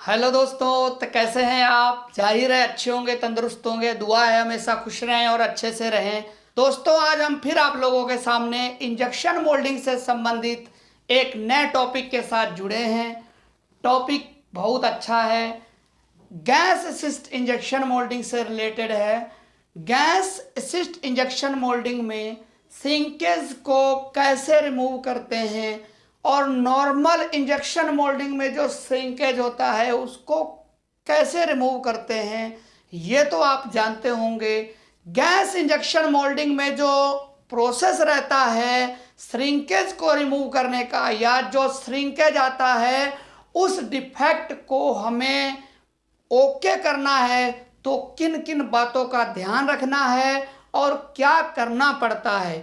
Hello दोस्तों, तो कैसे हैं आप? जाहिर है अच्छे होंगे, तंदुरुस्त होंगे। दुआ है हमेशा खुश रहें और अच्छे से रहें। दोस्तों, आज हम फिर आप लोगों के सामने इंजेक्शन मोल्डिंग से संबंधित एक नए टॉपिक के साथ जुड़े हैं। टॉपिक बहुत अच्छा है, गैस असिस्ट इंजेक्शन मोल्डिंग से रिलेटेड है। गैस असिस्ट इंजेक्शन मोल्डिंग में सिंकेज को कैसे रिमूव करते हैं और नॉर्मल इंजेक्शन मोल्डिंग में जो श्रिंकेज होता है उसको कैसे रिमूव करते हैं, ये तो आप जानते होंगे। गैस इंजेक्शन मोल्डिंग में जो प्रोसेस रहता है श्रिंकेज को रिमूव करने का, या जो श्रिंकेज आता है उस डिफेक्ट को हमें ओके करना है, तो किन किन बातों का ध्यान रखना है और क्या करना पड़ता है।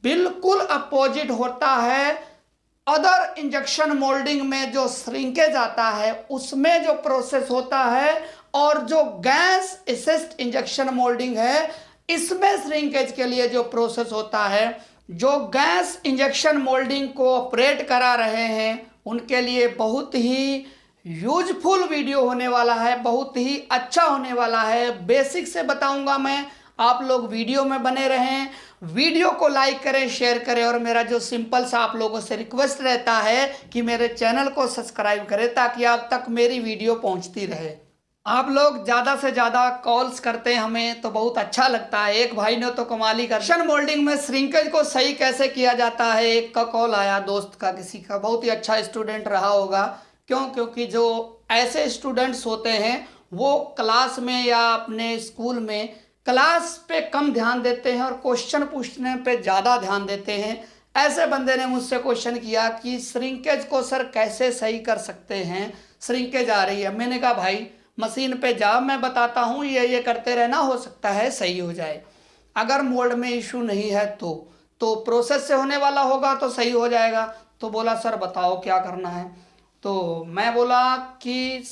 बिल्कुल अपोजिट होता है अदर इंजेक्शन मोल्डिंग में जो श्रिंकेज आता है उसमें जो प्रोसेस होता है, और जो गैस असिस्ट इंजेक्शन मोल्डिंग है इसमें श्रिंकेज के लिए जो प्रोसेस होता है। जो गैस इंजेक्शन मोल्डिंग को ऑपरेट करा रहे हैं उनके लिए बहुत ही यूजफुल वीडियो होने वाला है, बहुत ही अच्छा होने वाला है। बेसिक से बताऊंगा मैं, आप लोग वीडियो में बने रहें। वीडियो को लाइक करें, शेयर करें, और मेरा जो सिंपल सा आप लोगों से रिक्वेस्ट रहता है कि मेरे चैनल को सब्सक्राइब करें ताकि आप तक मेरी वीडियो पहुंचती रहे। आप लोग ज़्यादा से ज़्यादा कॉल्स करते हैं हमें तो बहुत अच्छा लगता है। एक भाई ने तो कमाल ही कर, इंजेक्शन मोल्डिंग में श्रिंकेज को सही कैसे किया जाता है। एक का कॉल आया दोस्त का, किसी का, बहुत ही अच्छा स्टूडेंट रहा होगा। क्योंकि जो ऐसे स्टूडेंट्स होते हैं वो क्लास में या अपने स्कूल में क्लास पे कम ध्यान देते हैं और क्वेश्चन पूछने पे ज़्यादा ध्यान देते हैं। ऐसे बंदे ने मुझसे क्वेश्चन किया कि श्रिंकेज को सर कैसे सही कर सकते हैं, श्रिंकेज आ रही है। मैंने कहा भाई मशीन पे जाओ, मैं बताता हूँ, ये करते रहना, हो सकता है सही हो जाए। अगर मोल्ड में इशू नहीं है तो प्रोसेस से होने वाला होगा तो सही हो जाएगा। तो बोला सर बताओ क्या करना है। तो मैं बोला कि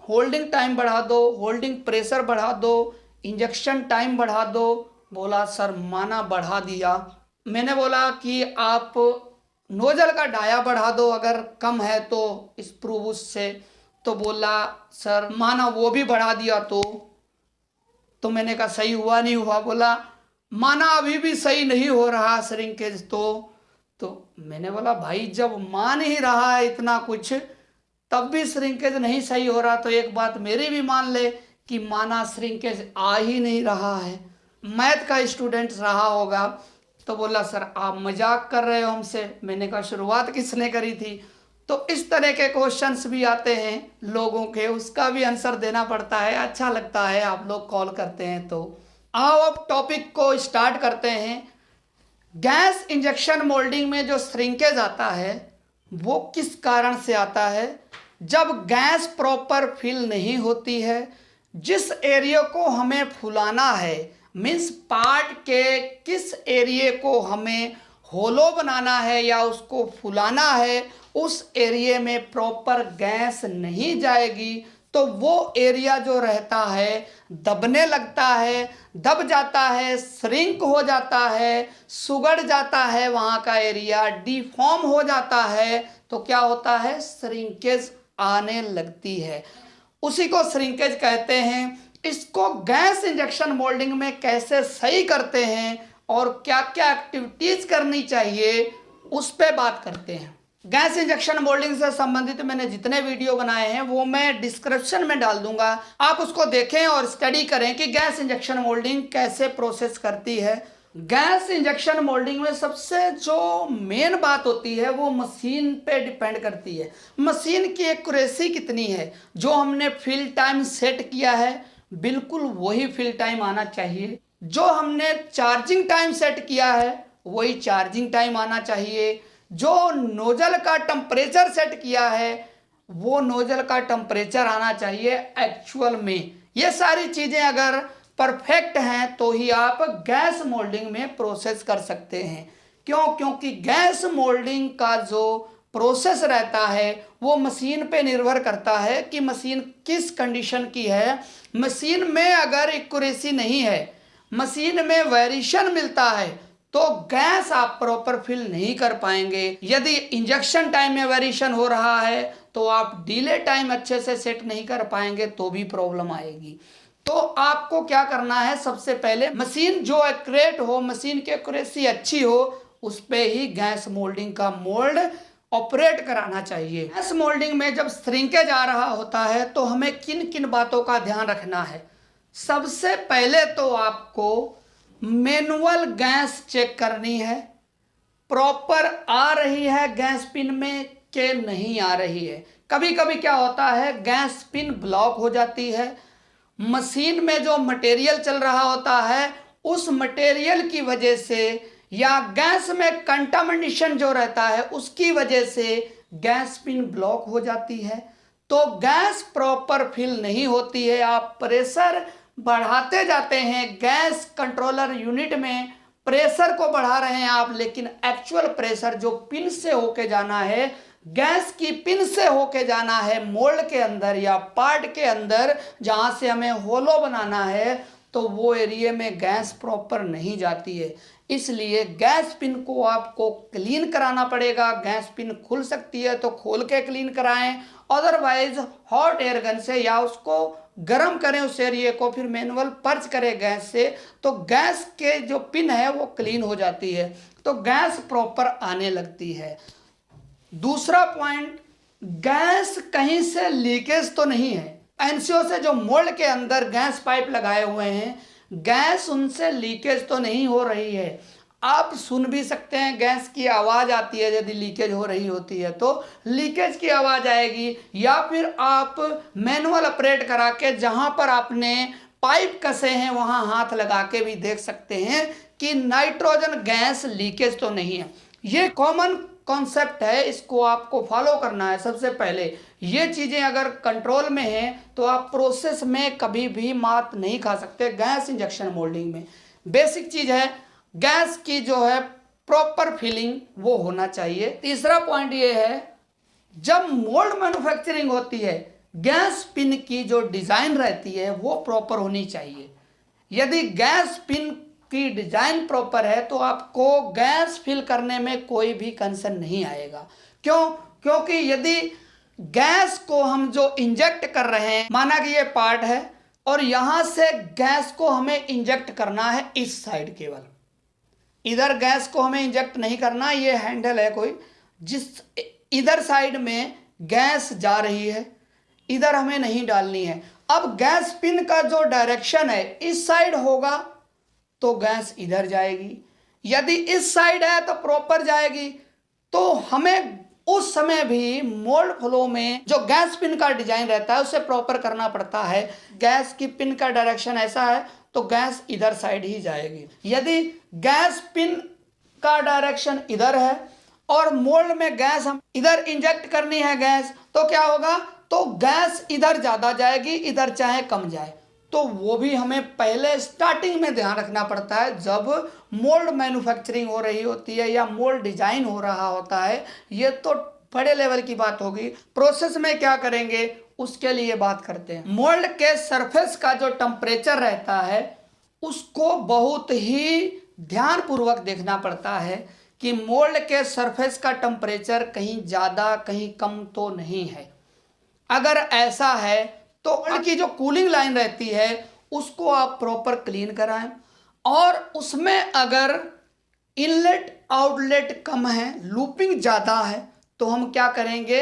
होल्डिंग टाइम बढ़ा दो, होल्डिंग प्रेशर बढ़ा दो, इंजेक्शन टाइम बढ़ा दो। बोला सर माना बढ़ा दिया। मैंने बोला कि आप नोजल का डाया बढ़ा दो अगर कम है तो स्प्रू से। तो बोला सर माना वो भी बढ़ा दिया तो मैंने कहा सही हुआ नहीं हुआ। बोला माना अभी भी सही नहीं हो रहा श्रिंकेज। तो मैंने बोला भाई जब मान ही रहा है इतना कुछ तब भी श्रिंकेज नहीं सही हो रहा तो एक बात मेरी भी मान ले कि माना श्रिंकेज आ ही नहीं रहा है। मैथ का स्टूडेंट रहा होगा। तो बोला सर आप मजाक कर रहे हो हमसे। मैंने कहा शुरुआत किसने करी थी। तो इस तरह के क्वेश्चंस भी आते हैं लोगों के, उसका भी आंसर देना पड़ता है। अच्छा लगता है आप लोग कॉल करते हैं। तो आओ अब टॉपिक को स्टार्ट करते हैं। गैस इंजेक्शन मोल्डिंग में जो श्रिंकेज आता है वो किस कारण से आता है। जब गैस प्रॉपर फिल नहीं होती है, जिस एरिया को हमें फुलाना है, मीन्स पार्ट के किस एरिया को हमें होलो बनाना है या उसको फुलाना है, उस एरिया में प्रॉपर गैस नहीं जाएगी तो वो एरिया जो रहता है दबने लगता है, दब जाता है, श्रिंक हो जाता है, सुगड़ जाता है, वहाँ का एरिया डिफॉर्म हो जाता है। तो क्या होता है, श्रिंकेज आने लगती है। उसी को श्रिंकेज कहते हैं। इसको गैस इंजेक्शन मोल्डिंग में कैसे सही करते हैं और क्या क्या एक्टिविटीज करनी चाहिए उस पे बात करते हैं। गैस इंजेक्शन मोल्डिंग से संबंधित मैंने जितने वीडियो बनाए हैं वो मैं डिस्क्रिप्शन में डाल दूंगा, आप उसको देखें और स्टडी करें कि गैस इंजेक्शन मोल्डिंग कैसे प्रोसेस करती है। गैस इंजेक्शन मोल्डिंग में सबसे जो मेन बात होती है वो मशीन पे डिपेंड करती है। मशीन की एक्यूरेसी कितनी है। जो हमने फिल टाइम सेट किया है बिल्कुल वही फिल टाइम आना चाहिए। जो हमने चार्जिंग टाइम सेट किया है वही चार्जिंग टाइम आना चाहिए। जो नोजल का टेम्परेचर सेट किया है वो नोजल का टेम्परेचर आना चाहिए एक्चुअल में। ये सारी चीज़ें अगर परफेक्ट हैं तो ही आप गैस मोल्डिंग में प्रोसेस कर सकते हैं। क्योंकि गैस मोल्डिंग का जो प्रोसेस रहता है वो मशीन पे निर्भर करता है कि मशीन किस कंडीशन की है। मशीन में अगर एक्यूरेसी नहीं है, मशीन में वेरिएशन मिलता है तो गैस आप प्रॉपर फिल नहीं कर पाएंगे। यदि इंजेक्शन टाइम में वेरिएशन हो रहा है तो तो आप डिले टाइम अच्छे से सेट नहीं कर पाएंगे तो भी प्रॉब्लम आएगी। तो आपको क्या करना है, सबसे पहले मशीन जो एक्यूरेट हो, मशीन की एक्यूरेसी अच्छी हो, उस पे ही गैस मोल्डिंग का मोल्ड ऑपरेट कराना चाहिए। गैस मोल्डिंग में जब श्रिंकेज आ रहा होता है तो हमें किन किन बातों का ध्यान रखना है। सबसे पहले तो आपको मैनुअल गैस चेक करनी है, प्रॉपर आ रही है गैस पिन में कि नहीं आ रही है। कभी कभी क्या होता है, गैस पिन ब्लॉक हो जाती है, मशीन में जो मटेरियल चल रहा होता है उस मटेरियल की वजह से या गैस में कंटामिनेशन जो रहता है उसकी वजह से गैस पिन ब्लॉक हो जाती है, तो गैस प्रॉपर फिल नहीं होती है। आप प्रेशर बढ़ाते जाते हैं, गैस कंट्रोलर यूनिट में प्रेशर को बढ़ा रहे हैं आप, लेकिन एक्चुअल प्रेशर जो पिन से होके जाना है, गैस की पिन से होके जाना है मोल्ड के अंदर या पार्ट के अंदर जहां से हमें होलो बनाना है, तो वो एरिया में गैस प्रॉपर नहीं जाती है। इसलिए गैस पिन को आपको क्लीन कराना पड़ेगा। गैस पिन खुल सकती है तो खोल के क्लीन कराएं, अदरवाइज हॉट एयर गन से या उसको गर्म करें उस एरिया को, फिर मैनुअल पर्च करें गैस से, तो गैस के जो पिन है वो क्लीन हो जाती है, तो गैस प्रॉपर आने लगती है। दूसरा पॉइंट, गैस कहीं से लीकेज तो नहीं है। एनसीओ से जो मोल्ड के अंदर गैस पाइप लगाए हुए हैं, गैस उनसे लीकेज तो नहीं हो रही है। आप सुन भी सकते हैं, गैस की आवाज़ आती है, यदि लीकेज हो रही होती है तो लीकेज की आवाज़ आएगी, या फिर आप मैनुअल ऑपरेट करा के जहां पर आपने पाइप कसे हैं वहां हाथ लगा के भी देख सकते हैं कि नाइट्रोजन गैस लीकेज तो नहीं है। ये कॉमन कॉन्सेप्ट है, इसको आपको फॉलो करना है। सबसे पहले ये चीज़ें अगर कंट्रोल में हैं तो आप प्रोसेस में कभी भी मात नहीं खा सकते। गैस इंजेक्शन मोल्डिंग में बेसिक चीज़ है, गैस की जो है प्रॉपर फिलिंग वो होना चाहिए। तीसरा पॉइंट ये है, जब मोल्ड मैन्युफैक्चरिंग होती है, गैस पिन की जो डिज़ाइन रहती है वो प्रॉपर होनी चाहिए। यदि गैस पिन की डिजाइन प्रॉपर है तो आपको गैस फिल करने में कोई भी कंसर्न नहीं आएगा। क्यों? क्योंकि यदि गैस को हम जो इंजेक्ट कर रहे हैं, माना कि ये पार्ट है और यहां से गैस को हमें इंजेक्ट करना है इस साइड, केवल इधर गैस को हमें इंजेक्ट नहीं करना। ये हैंडल है कोई, जिस इधर साइड में गैस जा रही है, इधर हमें नहीं डालनी है। अब गैस पिन का जो डायरेक्शन है इस साइड होगा तो गैस इधर जाएगी, यदि इस साइड है तो प्रॉपर जाएगी। तो हमें उस समय भी मोल्ड फ्लो में जो गैस पिन का डिजाइन रहता है उसे प्रॉपर करना पड़ता है। गैस की पिन का डायरेक्शन ऐसा है तो गैस इधर साइड ही जाएगी। यदि गैस पिन का डायरेक्शन इधर है और मोल्ड में गैस हम इधर इंजेक्ट करनी है गैस, तो क्या होगा, तो गैस इधर ज़्यादा जाएगी, इधर चाहे कम जाए। तो वो भी हमें पहले स्टार्टिंग में ध्यान रखना पड़ता है जब मोल्ड मैन्युफैक्चरिंग हो रही होती है या मोल्ड डिजाइन हो रहा होता है। ये तो बड़े लेवल की बात होगी। प्रोसेस में क्या करेंगे उसके लिए बात करते हैं। मोल्ड के सरफेस का जो टेम्परेचर रहता है उसको बहुत ही ध्यानपूर्वक देखना पड़ता है कि मोल्ड के सरफेस का टेम्परेचर कहीं ज़्यादा कहीं कम तो नहीं है। अगर ऐसा है तो उनकी जो कूलिंग लाइन रहती है उसको आप प्रॉपर क्लीन कराएं, और उसमें अगर इनलेट आउटलेट कम है, लूपिंग ज़्यादा है, तो हम क्या करेंगे,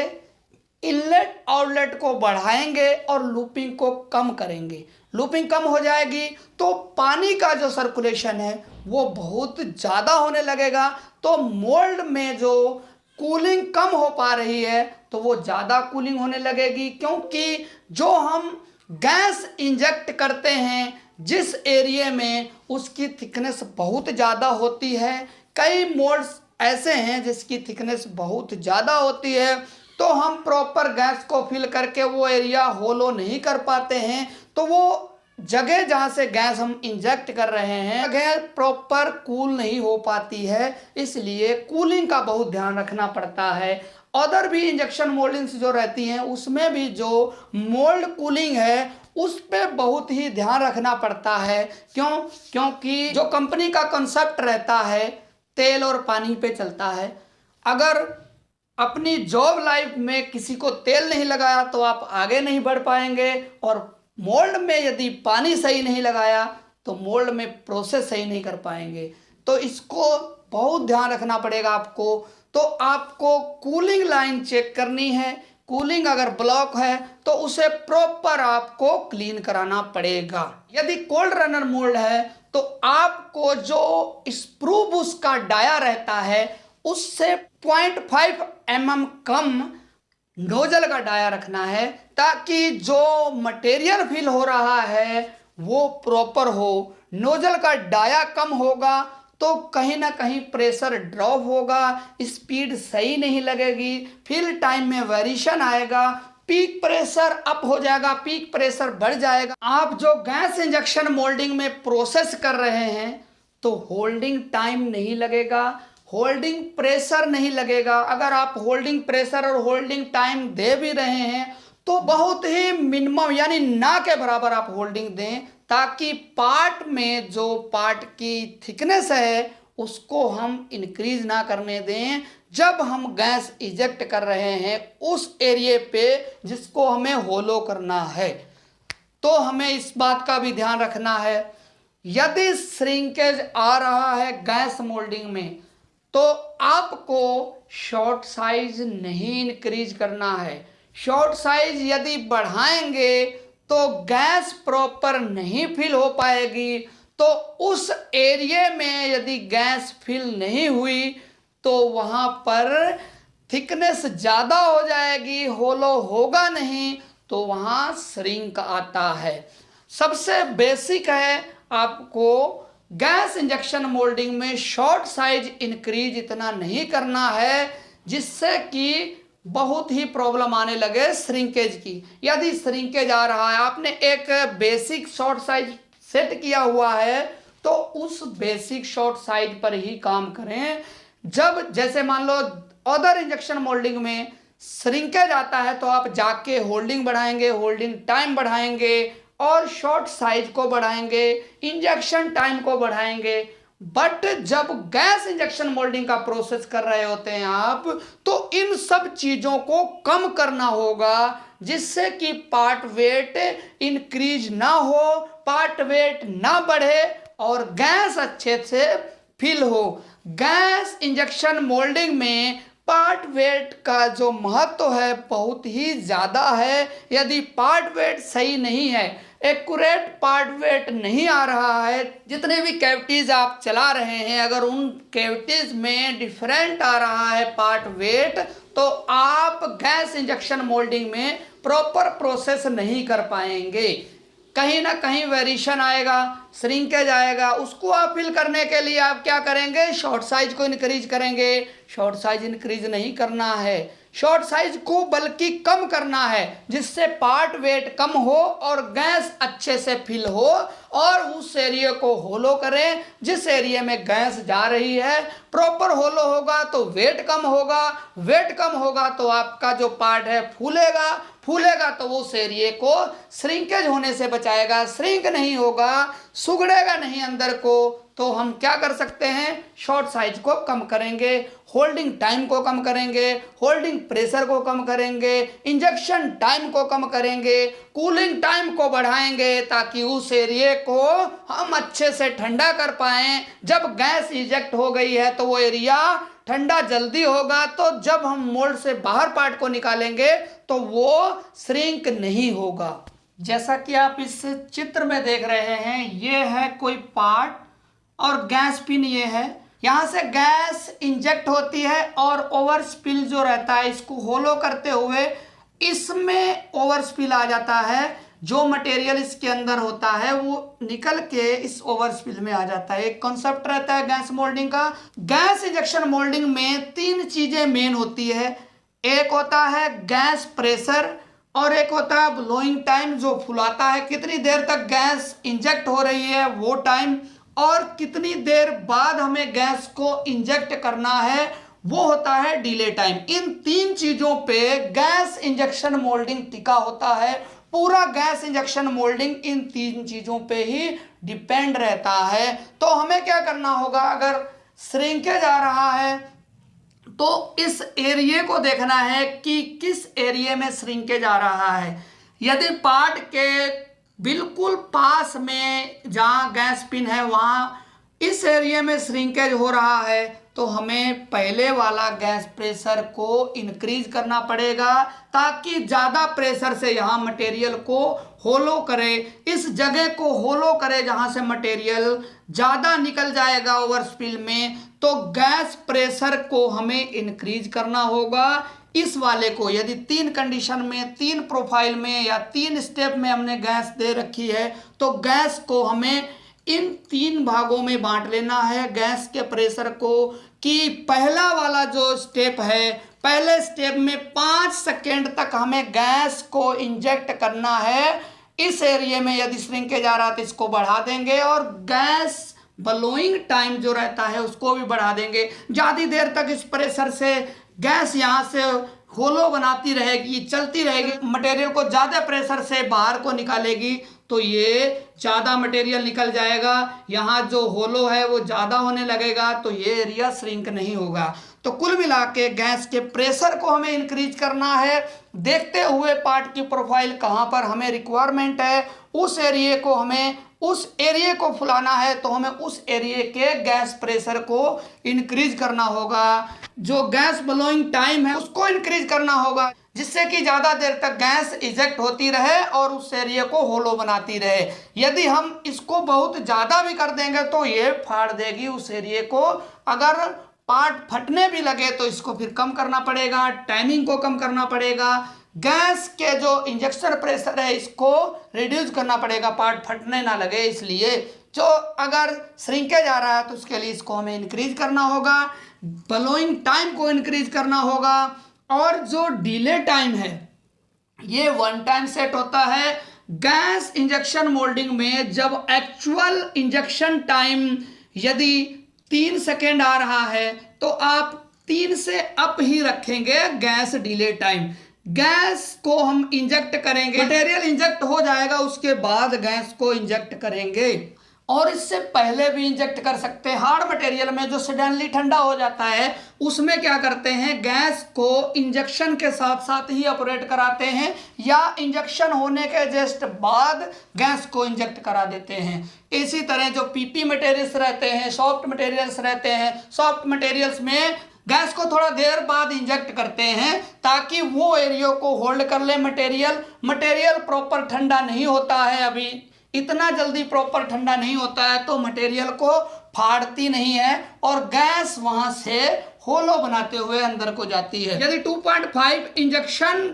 इनलेट आउटलेट को बढ़ाएंगे और लूपिंग को कम करेंगे। लूपिंग कम हो जाएगी तो पानी का जो सर्कुलेशन है वो बहुत ज़्यादा होने लगेगा, तो मोल्ड में जो कूलिंग कम हो पा रही है तो वो ज़्यादा कूलिंग होने लगेगी। क्योंकि जो हम गैस इंजेक्ट करते हैं जिस एरिया में, उसकी थिकनेस बहुत ज़्यादा होती है। कई मोल्ड्स ऐसे हैं जिसकी थिकनेस बहुत ज़्यादा होती है, तो हम प्रॉपर गैस को फिल करके वो एरिया होलो नहीं कर पाते हैं, तो वो जगह जहाँ से गैस हम इंजेक्ट कर रहे हैं जगह प्रॉपर कूल नहीं हो पाती है। इसलिए कूलिंग का बहुत ध्यान रखना पड़ता है। अदर भी इंजेक्शन मोल्डिंग्स जो रहती हैं उसमें भी जो मोल्ड कूलिंग है उस पर बहुत ही ध्यान रखना पड़ता है। क्यों? क्योंकि जो कंपनी का कंसेप्ट रहता है तेल और पानी पे चलता है। अगर अपनी जॉब लाइफ में किसी को तेल नहीं लगाया तो आप आगे नहीं बढ़ पाएंगे, और मोल्ड में यदि पानी सही नहीं लगाया तो मोल्ड में प्रोसेस सही नहीं कर पाएंगे। तो इसको बहुत ध्यान रखना पड़ेगा आपको। तो आपको कूलिंग लाइन चेक करनी है, कूलिंग अगर ब्लॉक है तो उसे प्रॉपर आपको क्लीन कराना पड़ेगा। यदि कोल्ड रनर मोल्ड है तो आपको जो स्प्रू बुश का डाया रहता है उससे 0.5 mm कम नोजल का डाया रखना है, ताकि जो मटेरियल फिल हो रहा है वो प्रॉपर हो। नोजल का डाया कम होगा तो कहीं ना कहीं प्रेशर ड्रॉप होगा, स्पीड सही नहीं लगेगी, फिल टाइम में वेरिएशन आएगा, पीक प्रेशर अप हो जाएगा, पीक प्रेशर बढ़ जाएगा। आप जो गैस इंजेक्शन मोल्डिंग में प्रोसेस कर रहे हैं तो होल्डिंग टाइम नहीं लगेगा, होल्डिंग प्रेशर नहीं लगेगा। अगर आप होल्डिंग प्रेशर और होल्डिंग टाइम दे भी रहे हैं तो बहुत ही मिनिमम यानी ना के बराबर आप होल्डिंग दें, ताकि पार्ट में जो पार्ट की थिकनेस है उसको हम इंक्रीज ना करने दें जब हम गैस इजेक्ट कर रहे हैं उस एरिया पे जिसको हमें होलो करना है। तो हमें इस बात का भी ध्यान रखना है, यदि श्रिंकेज आ रहा है गैस मोल्डिंग में तो आपको शॉर्ट साइज नहीं इंक्रीज करना है। शॉर्ट साइज यदि बढ़ाएंगे तो गैस प्रॉपर नहीं फिल हो पाएगी, तो उस एरिया में यदि गैस फिल नहीं हुई तो वहाँ पर थिकनेस ज़्यादा हो जाएगी, होलो होगा नहीं, तो वहाँ श्रिंक आता है। सबसे बेसिक है आपको गैस इंजेक्शन मोल्डिंग में शॉर्ट साइज इंक्रीज इतना नहीं करना है जिससे कि बहुत ही प्रॉब्लम आने लगे श्रिंकेज की। यदि श्रिंकेज आ रहा है, आपने एक बेसिक शॉर्ट साइज सेट किया हुआ है तो उस बेसिक शॉर्ट साइज पर ही काम करें। जब जैसे मान लो अदर इंजेक्शन मोल्डिंग में श्रिंकेज आता है तो आप जाके होल्डिंग बढ़ाएंगे, होल्डिंग टाइम बढ़ाएंगे और शॉर्ट साइज को बढ़ाएंगे, इंजेक्शन टाइम को बढ़ाएंगे। बट जब गैस इंजेक्शन मोल्डिंग का प्रोसेस कर रहे होते हैं आप, तो इन सब चीजों को कम करना होगा जिससे कि पार्ट वेट इंक्रीज ना हो, पार्ट वेट ना बढ़े और गैस अच्छे से फिल हो। गैस इंजेक्शन मोल्डिंग में पार्ट वेट का जो महत्व है बहुत ही ज़्यादा है। यदि पार्ट वेट सही नहीं है, एक्यूरेट पार्ट वेट नहीं आ रहा है, जितने भी कैविटीज़ आप चला रहे हैं अगर उन कैविटीज़ में डिफरेंट आ रहा है पार्ट वेट, तो आप गैस इंजेक्शन मोल्डिंग में प्रॉपर प्रोसेस नहीं कर पाएंगे। कहीं ना कहीं वेरिएशन आएगा, श्रिंकेज आएगा। उसको आप फिल करने के लिए आप क्या करेंगे, शॉर्ट साइज को इंक्रीज करेंगे। शॉर्ट साइज इंक्रीज नहीं करना है, शॉर्ट साइज को बल्कि कम करना है जिससे पार्ट वेट कम हो और गैस अच्छे से फिल हो और उस एरिया को होलो करें जिस एरिया में गैस जा रही है। प्रॉपर होलो होगा तो वेट कम होगा, वेट कम होगा तो आपका जो पार्ट है फूलेगा, फूलेगा तो उस एरिया को श्रिंकेज होने से बचाएगा। श्रिंक नहीं होगा, सुगड़ेगा नहीं अंदर को, तो हम क्या कर सकते हैं, शॉर्ट साइज को कम करेंगे, होल्डिंग टाइम को कम करेंगे, होल्डिंग प्रेशर को कम करेंगे, इंजेक्शन टाइम को कम करेंगे, कूलिंग टाइम को बढ़ाएंगे ताकि उस एरिया को हम अच्छे से ठंडा कर पाएं। जब गैस इजेक्ट हो गई है तो वो एरिया ठंडा जल्दी होगा, तो जब हम मोल्ड से बाहर पार्ट को निकालेंगे तो वो श्रिंक नहीं होगा। जैसा कि आप इस चित्र में देख रहे हैं, ये है कोई पार्ट और गैस पिन ये है। यहाँ से गैस इंजेक्ट होती है और ओवर स्पिल जो रहता है इसको होलो करते हुए इसमें ओवर स्पिल आ जाता है। जो मटेरियल इसके अंदर होता है वो निकल के इस ओवर स्पिल में आ जाता है। एक कॉन्सेप्ट रहता है गैस मोल्डिंग का। गैस इंजेक्शन मोल्डिंग में 3 चीजें मेन होती है। एक होता है गैस प्रेशर और एक होता है ब्लोइंग टाइम, जो फुलाता है कितनी देर तक गैस इंजेक्ट हो रही है वो टाइम, और कितनी देर बाद हमें गैस को इंजेक्ट करना है वो होता है डिले टाइम। इन 3 चीजों पे गैस इंजेक्शन मोल्डिंग टिका होता है। पूरा गैस इंजेक्शन मोल्डिंग इन 3 चीजों पे ही डिपेंड रहता है। तो हमें क्या करना होगा, अगर श्रिंकेज आ रहा है तो इस एरिया को देखना है कि किस एरिया में श्रिंकेज आ रहा है। यदि पार्ट के बिल्कुल पास में जहाँ गैस पिन है वहाँ इस एरिया में श्रिंकेज हो रहा है तो हमें पहले वाला गैस प्रेशर को इंक्रीज करना पड़ेगा ताकि ज़्यादा प्रेशर से यहाँ मटेरियल को होलो करे, इस जगह को होलो करे जहाँ से मटेरियल ज़्यादा निकल जाएगा ओवरस्पिल में। तो गैस प्रेशर को हमें इंक्रीज करना होगा। इस वाले को यदि 3 कंडीशन में, 3 प्रोफाइल में या 3 स्टेप में हमने गैस दे रखी है तो गैस को हमें इन 3 भागों में बांट लेना है गैस के प्रेशर को। कि पहला वाला जो स्टेप है, पहले स्टेप में 5 सेकेंड तक हमें गैस को इंजेक्ट करना है। इस एरिया में यदि श्रिंकेज आ रहा तो इसको बढ़ा देंगे और गैस ब्लोइंग टाइम जो रहता है उसको भी बढ़ा देंगे। ज़्यादा देर तक इस प्रेशर से गैस यहाँ से होलो बनाती रहेगी, चलती रहेगी, मटेरियल को ज़्यादा प्रेशर से बाहर को निकालेगी तो ये ज़्यादा मटेरियल निकल जाएगा। यहाँ जो होलो है वो ज़्यादा होने लगेगा तो ये एरिया श्रिंक नहीं होगा। तो कुल मिला के गैस के प्रेशर को हमें इंक्रीज करना है, देखते हुए पार्ट की प्रोफाइल कहाँ पर हमें रिक्वायरमेंट है उस एरिया को हमें उस एरिया को फुलाना है तो हमें उस एरिया के गैस प्रेशर को इंक्रीज करना होगा। जो गैस ब्लोइंग टाइम है उसको इंक्रीज करना होगा जिससे कि ज़्यादा देर तक गैस इजेक्ट होती रहे और उस एरिया को होलो बनाती रहे। यदि हम इसको बहुत ज़्यादा भी कर देंगे तो ये फाड़ देगी उस एरिया को। अगर पार्ट फटने भी लगे तो इसको फिर कम करना पड़ेगा, टाइमिंग को कम करना पड़ेगा, गैस के जो इंजेक्शन प्रेशर है इसको रिड्यूस करना पड़ेगा, पार्ट फटने ना लगे। इसलिए जो अगर श्रिंकेज आ रहा है तो उसके लिए इसको हमें इंक्रीज करना होगा, ब्लोइंग टाइम को इंक्रीज करना होगा। और जो डिले टाइम है ये 1 टाइम सेट होता है। गैस इंजेक्शन मोल्डिंग में जब एक्चुअल इंजेक्शन टाइम यदि 3 सेकेंड आ रहा है तो आप 3 से अप ही रखेंगे गैस डिले टाइम। गैस को हम इंजेक्ट करेंगे, मटेरियल इंजेक्ट हो जाएगा उसके बाद गैस को इंजेक्ट करेंगे और इससे पहले भी इंजेक्ट कर सकते हैं। हार्ड मटेरियल में जो सडनली ठंडा हो जाता है उसमें क्या करते हैं, गैस को इंजेक्शन के साथ साथ ही ऑपरेट कराते हैं या इंजेक्शन होने के जस्ट बाद गैस को इंजेक्ट करा देते हैं। इसी तरह जो पीपी मटेरियल्स रहते हैं, सॉफ्ट मटेरियल्स रहते हैं, सॉफ्ट मटेरियल्स में गैस को थोड़ा देर बाद इंजेक्ट करते हैं ताकि वो एरिया को होल्ड कर ले। मटेरियल प्रॉपर ठंडा नहीं होता है, अभी इतना जल्दी प्रॉपर ठंडा नहीं होता है तो मटेरियल को फाड़ती नहीं है और गैस वहां से होलो बनाते हुए अंदर को जाती है। यदि 2.5 इंजेक्शन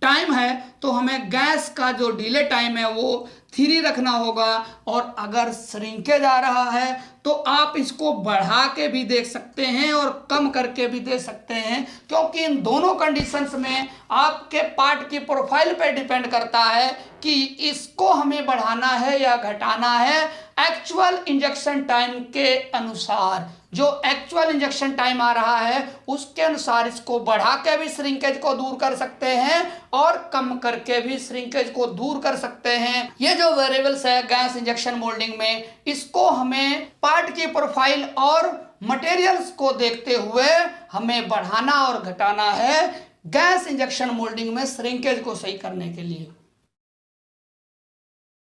टाइम है तो हमें गैस का जो डिले टाइम है वो 3 रखना होगा। और अगर श्रिंकेज आ रहा है तो आप इसको बढ़ा के भी देख सकते हैं और कम करके भी दे सकते हैं, क्योंकि इन दोनों कंडीशंस में आपके पार्ट की प्रोफाइल पे डिपेंड करता है कि इसको हमें बढ़ाना है या घटाना है एक्चुअल इंजेक्शन टाइम के अनुसार। जो एक्चुअल इंजेक्शन टाइम आ रहा है उसके अनुसार इसको बढ़ा के भी श्रिंकेज को दूर कर सकते हैं और कम करके भी श्रिंकेज को दूर कर सकते हैं। ये जो वेरिएबल्स है गैस इंजेक्शन मोल्डिंग में, इसको हमें पार्ट की प्रोफाइल और मटेरियल्स को देखते हुए हमें बढ़ाना और घटाना है गैस इंजेक्शन मोल्डिंग में श्रिंकेज को सही करने के लिए।